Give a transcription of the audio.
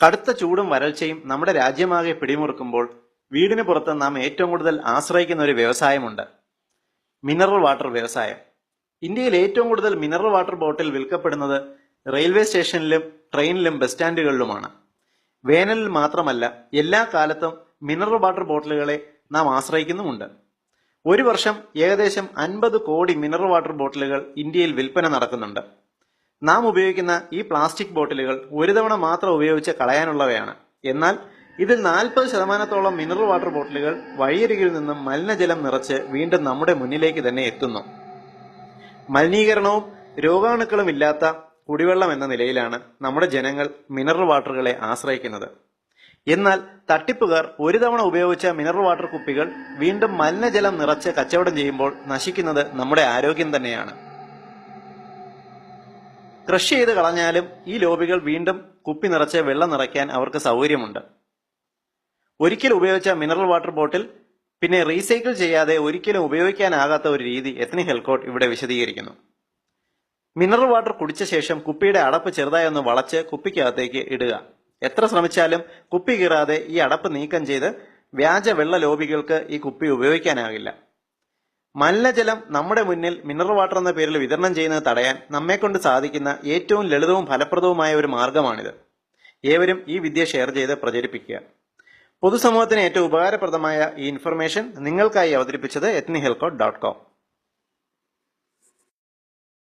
കടുത്ത ചൂടും വരൾച്ചയും നമ്മുടെ രാജ്യമാകെ പിടിമുറുക്കുമ്പോൾ വീടിന് പുറത്ത് നാം ഏറ്റവും കൂടുതൽ ആശ്രയിക്കുന്ന ഒരു വ്യവസായമുണ്ട്, മിനറൽ വാട്ടർ വ്യവസായം. ഇന്ത്യയിൽ ഏറ്റവും കൂടുതൽ മിനറൽ വാട്ടർ ബോട്ടിൽ വിൽക്കപ്പെടുന്നത് റെയിൽവേ സ്റ്റേഷനിലും ട്രെയിനിലും ബസ് സ്റ്റാൻഡുകളിലുമാണ്. വേനലിൽ മാത്രമല്ല, എല്ലാ കാലത്തും മിനറൽ വാട്ടർ ബോട്ടിലുകളെ നാം ആശ്രയിക്കുന്നുമുണ്ട്. ഒരു വർഷം ഏകദേശം 50 കോടി മിനറൽ വാട്ടർ ബോട്ടിലുകൾ ഇന്ത്യയിൽ വിൽപ്പന നടക്കുന്നുണ്ട്. നാം ഉപയോഗിക്കുന്ന ഈ പ്ലാസ്റ്റിക് ബോട്ടിലുകൾ ഒരു തവണ മാത്രം ഉപയോഗിച്ച് കളയാനുള്ളവയാണ്. എന്നാൽ ഇതിൽ 40% മിനറൽ വാട്ടർ ബോട്ടിലുകൾ വഴിയരികിൽ നിന്നും മലിനജലം നിറച്ച് വീണ്ടും നമ്മുടെ മുന്നിലേക്ക് തന്നെ എത്തുന്നു. മലിനീകരണവും രോഗാണുക്കളും ഇല്ലാത്ത കുടിവെള്ളം എന്ന നിലയിലാണ് നമ്മുടെ ജനങ്ങൾ മിനറൽ വാട്ടറുകളെ ആശ്രയിക്കുന്നത്. എന്നാൽ തട്ടിപ്പുകാർ ഒരു തവണ ഉപയോഗിച്ച മിനറൽ വാട്ടർ കുപ്പികൾ വീണ്ടും മലിനജലം നിറച്ച് കച്ചവടം ചെയ്യുമ്പോൾ നശിക്കുന്നത് നമ്മുടെ ആരോഗ്യം തന്നെയാണ്. ക്രഷ് ചെയ്ത് കളഞ്ഞാലും ഈ ലോബികൾ വീണ്ടും കുപ്പി നിറച്ച് വെള്ളം നിറയ്ക്കാൻ അവർക്ക് സൗകര്യമുണ്ട്. ഒരിക്കൽ ഉപയോഗിച്ച മിനറൽ വാട്ടർ ബോട്ടിൽ പിന്നെ റീസൈക്കിൾ ചെയ്യാതെ ഒരിക്കലും ഉപയോഗിക്കാനാകാത്ത ഒരു രീതി എത്നിക് ഹെൽത്ത് കോഡ് ഇവിടെ വിശദീകരിക്കുന്നു. മിനറൽ വാട്ടർ കുടിച്ച ശേഷം കുപ്പിയുടെ അടപ്പ് ചെറുതായി ഒന്ന് വളച്ച് കുപ്പിക്കകത്തേക്ക് ഇടുക. എത്ര ശ്രമിച്ചാലും കുപ്പി കീറാതെ ഈ അടപ്പ് നീക്കം ചെയ്ത് വ്യാജ വെള്ള ലോബികൾക്ക് ഈ കുപ്പി ഉപയോഗിക്കാനാകില്ല. മലിനജലം നമ്മുടെ മുന്നിൽ മിനറൽ വാട്ടർ എന്ന പേരിൽ വിതരണം ചെയ്യുന്നത് തടയാൻ നമ്മെക്കൊണ്ട് സാധിക്കുന്ന ഏറ്റവും ലളിതവും ഫലപ്രദവുമായ ഒരു മാർഗമാണിത്. ഏവരും ഈ വിദ്യ ഷെയർ ചെയ്ത് പ്രചരിപ്പിക്കുക. പൊതുസമൂഹത്തിന് ഏറ്റവും ഉപകാരപ്രദമായ ഈ ഇൻഫർമേഷൻ നിങ്ങൾക്കായി അവതരിപ്പിച്ചത് ethnichealthcode.com.